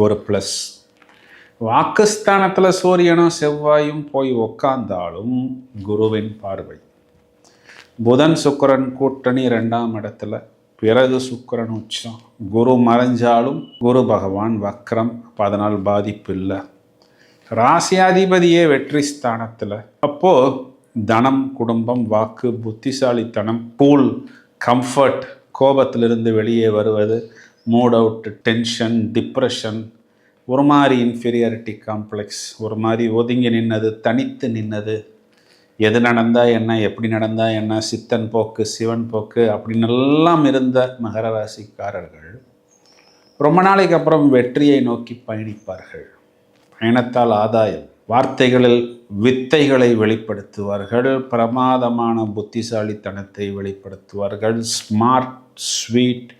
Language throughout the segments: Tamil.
ஒரு ப்ளஸ். வாக்குஸ்தானத்தில் சூரியனும் செவ்வாயும் போய் உக்காந்தாலும் குருவின் பார்வை. புதன் சுக்கிரன் கூட்டணி 2ஆம் இடத்துல, பிறகு சுக்கிரன் உச்சம். குரு மறைஞ்சாலும் குரு பகவான் வக்ரம், அதனால் பாதிப்பு இல்லை. ராசியாதிபதியே வெற்றி ஸ்தானத்தில். அப்போது தனம், குடும்பம், வாக்கு, புத்திசாலித்தனம், கூல், கம்ஃபர்ட், கோபத்திலிருந்து வெளியே வருவது, மூட் அவுட், டென்ஷன், டிப்ரெஷன், ஒரு மாதிரி இன்ஃபீரியாரிட்டி காம்ப்ளெக்ஸ், ஒரு மாதிரி ஒதுங்கி நின்னது, தனித்து நின்னது, எது நடந்தால் என்ன, எப்படி நடந்தால் என்ன, சித்தன் போக்கு, சிவன் போக்கு அப்படின்னு எல்லாம் இருந்த மகர ராசிக்காரர்கள் ரொம்ப நாளைக்கு அப்புறம் வெற்றியை நோக்கி பயணிப்பார்கள். பயணத்தால் ஆதாயம். வார்த்தைகளில் வித்தைகளை வெளிப்படுத்துவார்கள். பிரமாதமான புத்திசாலித்தனத்தை வெளிப்படுத்துவார்கள். ஸ்மார்ட், ஸ்வீட்,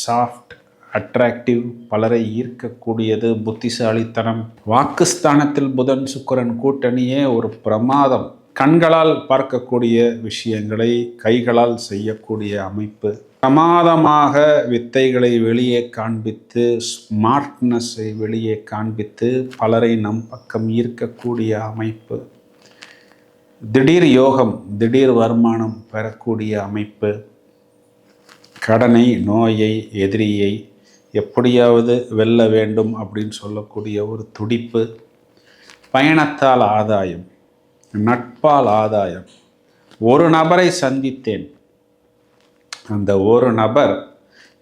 சாஃப்ட், அட்ராக்டிவ், பலரை ஈர்க்கக்கூடியது புத்திசாலித்தனம். வாக்குஸ்தானத்தில் புதன் சுக்கிரன் கூட்டணியே ஒரு பிரமாதம். கண்களால் பார்க்கக்கூடிய விஷயங்களை கைகளால் செய்யக்கூடிய அமைப்பு. பிரமாதமாக வித்தைகளை வெளியே காண்பித்து, ஸ்மார்ட்னஸை வெளியே காண்பித்து பலரை நம் பக்கம் ஈர்க்கக்கூடிய அமைப்பு. திடீர் யோகம், திடீர் வருமானம் பெறக்கூடிய அமைப்பு. கடனை, நோயை, எதிரியை எப்படியாவது வெல்ல வேண்டும் அப்படின்னு சொல்லக்கூடிய ஒரு துடிப்பு. பயணத்தால் ஆதாயம், நட்பால் ஆதாயம். ஒரு நபரை சந்தித்தேன். அந்த ஒரு நபர்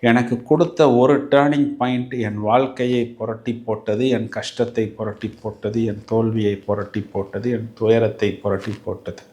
எனக்கு கொடுத்த ஒரு டேர்னிங் பாயிண்ட் என் வாழ்க்கையை புரட்டி போட்டது, என் கஷ்டத்தை புரட்டி போட்டது, என் தோல்வியை புரட்டி போட்டது, என் துயரத்தை புரட்டி போட்டது.